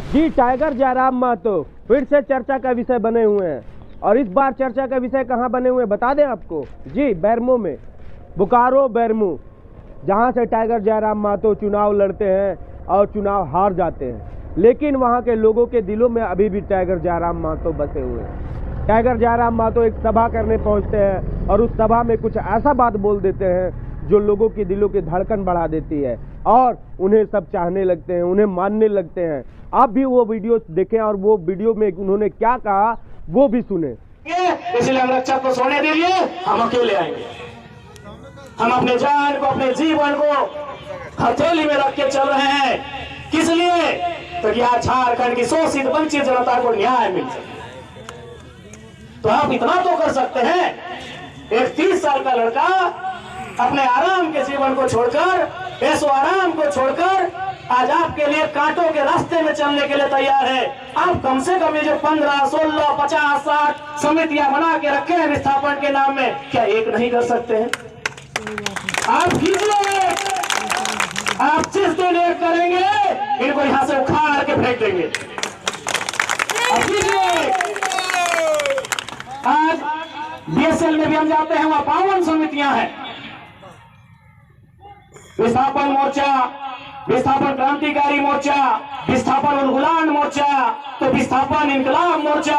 जी tiger Jairam Mahato फिर से चर्चा का विषय बने हुए हैं और इस बार चर्चा का विषय कहां बने हुए हैं बता दें आपको। जी बैरमो में, बोकारो बैरमो, जहां से टाइगर जयराम महतो चुनाव लड़ते हैं और चुनाव हार जाते हैं, लेकिन वहां के लोगों के दिलों में अभी भी टाइगर जयराम महतो बसे हुए हैं। टाइगर जयराम महतो एक सभा करने पहुंचते हैं और उस सभा में कुछ ऐसा बात बोल देते हैं जो लोगों के दिलों की धड़कन बढ़ा देती है और उन्हें सब चाहने लगते हैं, उन्हें मानने लगते हैं। आप भी वो वीडियो देखें और वो वीडियो में उन्होंने क्या कहा वो भी सुने। इसलिए हम रक्षक को सोने दीजिए, हम अकेले आएंगे। हम अपने जान को, अपने जीवन को हथेली में रख के चल रहे हैं। किस लिए? तो यहाँ झारखंड की शोषित वंचित जनता को न्याय मिल सके। तो आप इतना तो कर सकते हैं, एक 30 साल का लड़का अपने आराम के जीवन को छोड़कर, ऐसो आराम को छोड़कर आज आपके लिए कांटों के रास्ते में चलने के लिए तैयार है। आप कम से कम ये जो 15, 16, 50, 60 समितियां बना के रखे हैं विस्थापन के नाम में, क्या एक नहीं कर सकते हैं? आप कीजिए, आप जिस दिन एक करेंगे इनको यहां से उखाड़ के फेंक देंगे। आज बीएसएल में भी हम जाते हैं, वहां 52 समितियां हैं। विस्थापन मोर्चा, विस्थापन क्रांतिकारी मोर्चा, विस्थापन उन्मूलन मोर्चा, तो विस्थापन इनकलाब मोर्चा,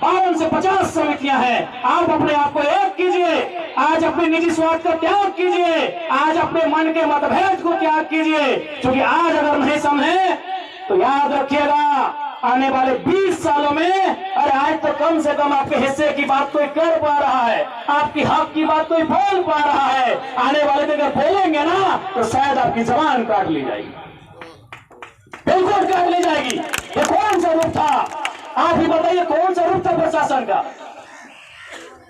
52 से 50 समितियां हैं। आप अपने आप को एक कीजिए, आज अपने निजी स्वार्थ का त्याग कीजिए, आज अपने मन के मतभेद को त्याग कीजिए, क्योंकि आज अगर नहीं समझे तो याद रखिएगा आने वाले 20 सालों में, अरे आज तो कम से कम आपके हिस्से की बात कोई कर पा रहा है, आपकी हक की बात कोई बोल पा रहा है। आने वाले दिन अगर बोलेंगे ना तो शायद आपकी जबान काट ली जाएगी, बिल्कुल काट ली जाएगी। ये कौन सा रूप था? आप ही बताइए, कौन सा रूप था प्रशासन का?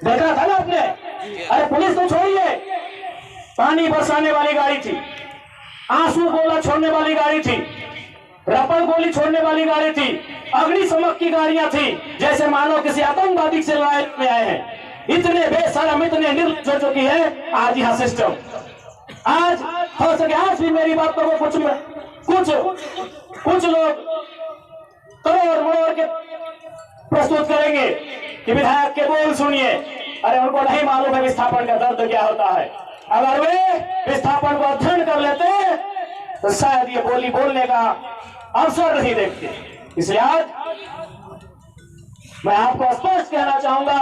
देखा था ना आपने? अरे पुलिस तो छोड़िए, पानी बरसाने वाली गाड़ी थी, आंसू गोला छोड़ने वाली गाड़ी थी, रपड़ गोली छोड़ने वाली गाड़ी थी, अग्निशमक की गाड़ियां थी, जैसे मानो किसी आतंकवादी से लड़ाई में आए हैं। इतने बेशरम, इतने निर्लज्ज हो चुकी है आज यहां सिस्टम। आज हो सके आज भी मेरी बात को कुछ लोग तोड़ मोड़ के प्रस्तुत करेंगे कि विधायक के बोल सुनिए। अरे उनको नहीं मालूम है विस्थापन का दर्द क्या होता है। अगर वे विस्थापन को अध्ययन कर लेते तो शायद ये बोली बोलने का अवसर नहीं देखते। इसलिए आज मैं आपको स्पष्ट कहना चाहूंगा,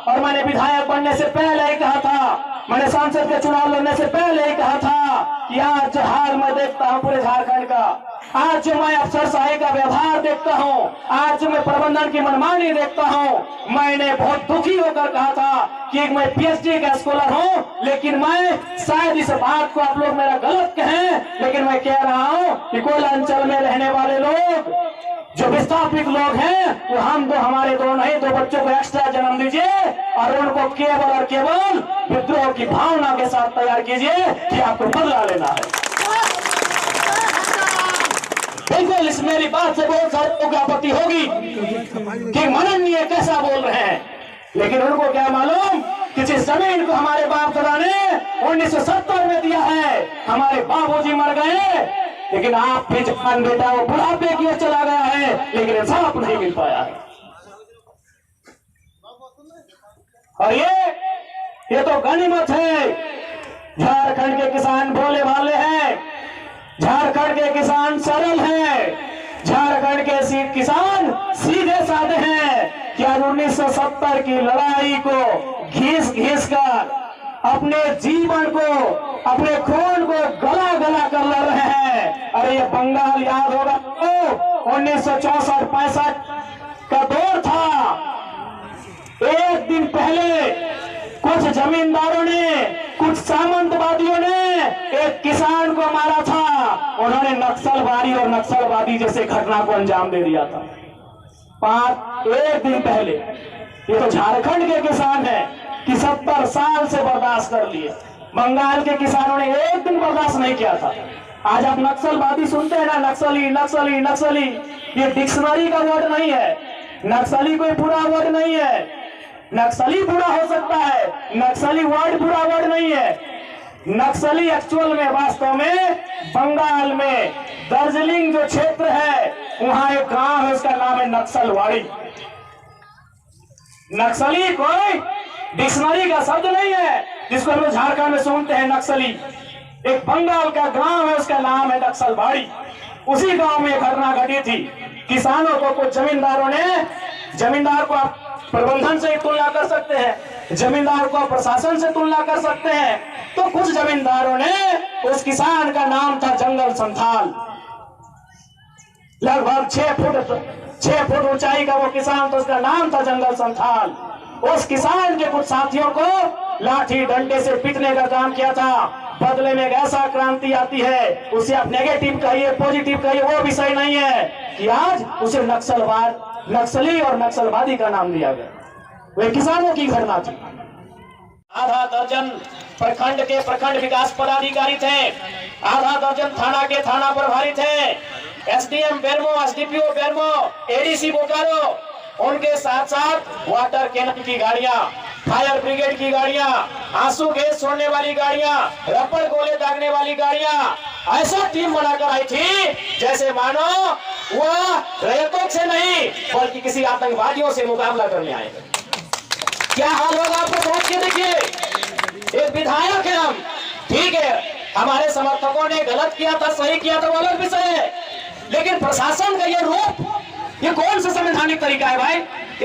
और मैंने विधायक बनने से पहले ही कहा था, मैंने सांसद के चुनाव लड़ने से पहले ही कहा था कि आज जो हाल मैं देखता हूं पूरे झारखंड का, आज जो मैं अफसरशाही का व्यवहार देखता हूं, आज जो मैं प्रबंधन की मनमानी देखता हूं, मैंने बहुत दुखी होकर कहा था कि मैं पीएचडी का स्कॉलर हूं, लेकिन मैं शायद इस बात को आप लोग मेरा गलत कहें, लेकिन मैं कह रहा हूं कि कोयला अंचल में रहने वाले लोग जो विस्थापित लोग हैं, वो हम दो, हमारे दो नहीं, 2 बच्चों को एक्स्ट्रा जन्म दीजिए और उनको केवल और केवल विद्रोह की भावना के साथ तैयार कीजिए कि आपको बदला लेना है। बिल्कुल इस मेरी बात से बहुत सारे लोगों की आपत्ति होगी कि माननीय कैसा बोल रहे हैं, लेकिन उनको क्या मालूम कि जिस जमीन को हमारे बाप दादा ने 1970 में दिया है, हमारे बाबूजी मर गए, लेकिन आप भी जवान बेटा वो बुढ़ापे की ओर चला गया है, लेकिन इंसाफ नहीं मिल पाया है। और ये तो गनीमत है। झारखंड के किसान भोले भाले हैं, झारखंड के किसान सरल हैं, झारखंड के किसान सीधे साधे हैं कि आज 1970 की लड़ाई को घिस घिस कर अपने जीवन को, अपने खून को गला गला कर लड़ रहे हैं। अरे ये बंगाल याद होगा तो 1964-65 का दौर था। एक दिन पहले कुछ जमींदारों ने, कुछ सामंतवादियों ने एक किसान को मारा था। उन्होंने नक्सलवादी और नक्सलवादी जैसे घटना को अंजाम दे दिया था। एक दिन पहले। ये तो झारखंड के किसान हैं कि 70 साल से बर्दाश्त कर लिए। बंगाल के किसानों ने एक दिन बर्दाश्त नहीं किया था। आज आप नक्सलवादी सुनते हैं ना, नक्सली नक्सली नक्सली, ये डिक्शनरी का वर्ड नहीं है। नक्सली कोई बुरा वर्ड नहीं है। नक्सली बुरा हो सकता है, नक्सली वर्ड बुरा वर्ड नहीं है। नक्सली एक्चुअल में, वास्तव में बंगाल में दार्जिलिंग जो क्षेत्र है वहां एक गांव है, उसका नाम है नक्सलवाड़ी। नक्सली कोई डिक्शनरी का शब्द नहीं है जिसको हम लोग झारखंड में सुनते हैं नक्सली। एक बंगाल का गांव है, उसका नाम है नक्सलवाड़ी। उसी गांव में घटना घटी थी। किसानों को कुछ जमींदारों ने, जमींदार को आप प्रबंधन से तुलना कर सकते हैं, जमींदार को प्रशासन से तुलना कर सकते हैं, तो कुछ जमींदारों ने, उस किसान का नाम था जंगल संथाल, लगभग 6 फुट ऊंचाई का वो किसान, तो उसका नाम था जंगल संथाल। उस किसान के कुछ साथियों को लाठी डंडे से पीटने का काम किया था। बदले में एक ऐसा क्रांति आती है, उसे आप नेगेटिव कहिए पॉजिटिव कहिए, वो विषय नहीं है कि आज उसे नक्सलवाद, नक्सली और नक्सलवादी का नाम दिया गया। वे किसानों की घटना थी। आधा दर्जन प्रखंड के प्रखंड विकास पदाधिकारी थे, आधा दर्जन थाना के थाना प्रभारी थे, SDM Bermo, SDPO Bermo, ADC Bokaro, उनके साथ साथ वाटर कैनन की गाड़ियां, फायर ब्रिगेड की गाड़ियां, आंसू गैस छोड़ने वाली गाड़ियां, रबड़ गोले दागने वाली गाड़ियां, ऐसा टीम बनाकर आई थी जैसे मानो वह रैयतों से नहीं बल्कि किसी आतंकवादियों से मुकाबला करने आए। क्या हाल होगा आपको सोच के देखिए। एक विधायक है हम, ठीक है, हमारे समर्थकों ने गलत किया था, सही किया था, वो अलग विषय है, लेकिन प्रशासन का ये रूप, ये कौन सा संवैधानिक तरीका है भाई।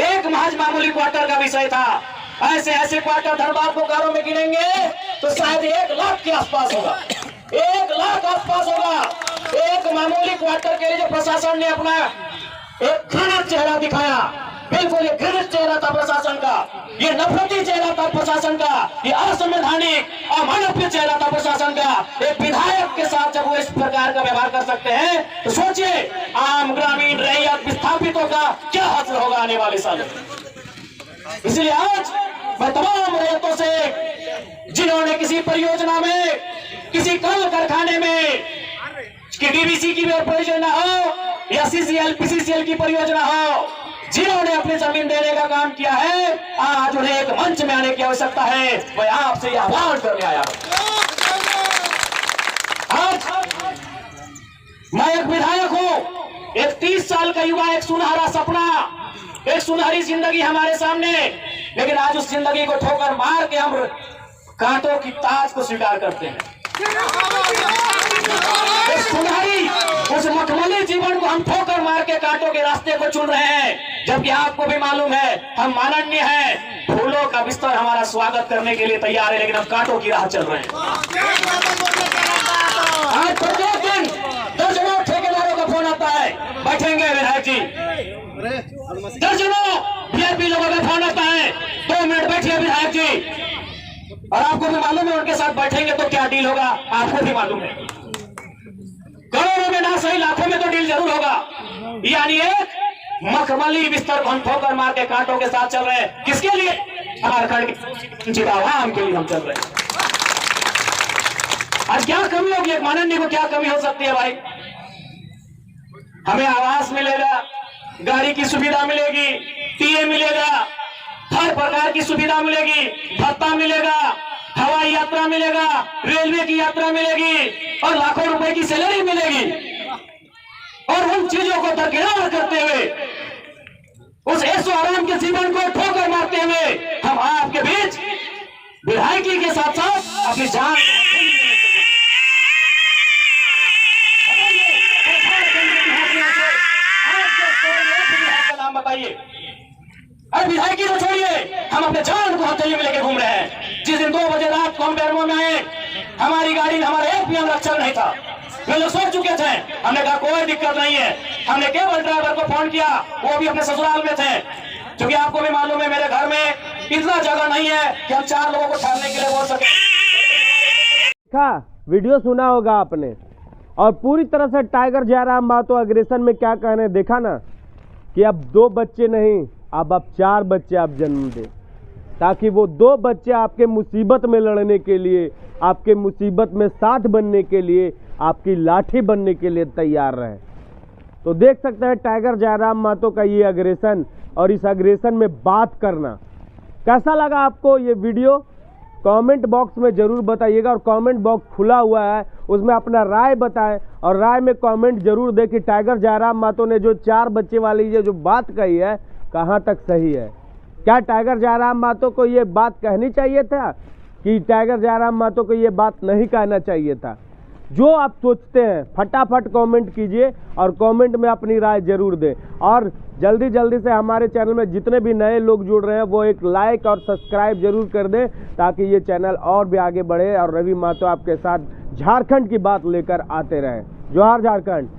एक महज मामूली क्वार्टर का विषय था, ऐसे ऐसे क्वार्टर धनबाद बोकारो में गिनेंगे तो शायद 1 लाख के आसपास होगा, 1 लाख आसपास होगा। एक मामूली क्वार्टर के लिए जो प्रशासन ने अपना एक घृणित चेहरा दिखाया, बिल्कुल ये घृणित चेहरा था प्रशासन का, ये नफरती चेहरा था प्रशासन का, ये असंवैधानिक अमानवीय चेहरा था प्रशासन का। एक विधायक के साथ जब वो इस प्रकार का व्यवहार कर सकते हैं तो सोचिए आम ग्रामीण रैयत विस्थापितों का क्या हासिल होगा आने वाले सालों में। इसलिए आज मैं तमाम रैयतों से, जिन्होंने किसी परियोजना में, किसी कल कारखाने में, कि डीवीसी की परियोजना हो या सीसीएल पीसीसीएल की परियोजना हो, जिन्होंने अपनी जमीन देने का काम किया है, आज उन्हें एक मंच में आने की आवश्यकता है। मैं आपसे आह्वान करने आया हूं। आज मैं एक विधायक हूं, एक 30 साल का युवा, एक सुनहरा सपना, एक सुनहरी जिंदगी हमारे सामने, लेकिन आज उस जिंदगी को ठोकर मार के हम कांटों की ताज को स्वीकार करते हैं। सुनहरी उस मखमली जीवन को हम ठोकर मार के कांटों के रास्ते को चुन रहे हैं, जबकि आपको भी मालूम है हम माननीय हैं, फूलों का बिस्तर हमारा स्वागत करने के लिए तैयार है, लेकिन हम कांटों की राह चल रहे हैं। आज प्रत्येक दिन दर्जनों ठेकेदारों का फोन आता है, बैठेंगे विधायक जी, दर्जनों वीआईपी लोगों का फोन आता है, 2 मिनट बैठिए विधायक जी, और आपको भी मालूम है उनके साथ बैठेंगे तो क्या डील होगा, आपको भी मालूम है, करोड़ों में ना सही लाखों में तो डील जरूर होगा। यानी एक मखमली बिस्तर को हम ठोकर मार के कांटों के साथ चल रहे हैं, किसके लिए, झारखंड के आवाम के लिए हम चल रहे हैं। आज क्या कमी होगी, एक माननीय को क्या कमी हो सकती है भाई। हमें आवास मिलेगा, गाड़ी की सुविधा मिलेगी, टीए मिलेगा, हर प्रकार की सुविधा मिलेगी, भत्ता मिलेगा, हवाई यात्रा मिलेगा, रेलवे की यात्रा मिलेगी और लाखों रुपए की सैलरी मिलेगी। और उन चीजों को दरकिनार करते हुए, उस ऐशो आराम के जीवन को ठोकर मारते हुए हम आपके बीच विधायकी के साथ साथ अपनी जान नाम बताइए। अरे विधायकी तो छोड़िए, हम अपने जान को हथेली में लेके घूम रहे हैं। जिस दिन 2 बजे रात को हम बेरमो में आए, हमारी गाड़ी में हमारा एक भी अंगरक्षक नहीं था, वे लोग सो चुके थे। हमने कहा कोई दिक्कत नहीं है, हमने केवल ड्राइवर को फोन किया, वो भी अपने ससुराल में थे, क्योंकि आपको भी मालूम है मेरे घर में इतना जगह नहीं है कि हम 4 लोगों को ठहरने के लिए बोल सके। वीडियो सुना होगा आपने, और पूरी तरह से टाइगर जयराम महतो अग्रेसन में क्या कह रहे हैं देखा ना, कि अब 2 बच्चे नहीं, अब आप 4 बच्चे आप जन्म दें, ताकि वो 2 बच्चे आपके मुसीबत में लड़ने के लिए, आपके मुसीबत में साथ बनने के लिए, आपकी लाठी बनने के लिए तैयार रहे। तो देख सकते हैं टाइगर जयराम महतो का ये अग्रेसन, और इस अग्रेसन में बात करना। कैसा लगा आपको ये वीडियो, कमेंट बॉक्स में ज़रूर बताइएगा, और कमेंट बॉक्स खुला हुआ है, उसमें अपना राय बताएं और राय में कमेंट जरूर दें कि टाइगर जयराम महतो ने जो 4 बच्चे वाली ये जो बात कही है कहाँ तक सही है। क्या टाइगर जयराम महतो को ये बात कहनी चाहिए था कि टाइगर जयराम महतो को ये बात नहीं कहना चाहिए था? जो आप सोचते हैं फटाफट कमेंट कीजिए और कमेंट में अपनी राय जरूर दें। और जल्दी जल्दी से हमारे चैनल में जितने भी नए लोग जुड़ रहे हैं वो एक लाइक और सब्सक्राइब जरूर कर दें ताकि ये चैनल और भी आगे बढ़े और रवि महतो आपके साथ झारखंड की बात लेकर आते रहें। जोहार झारखंड।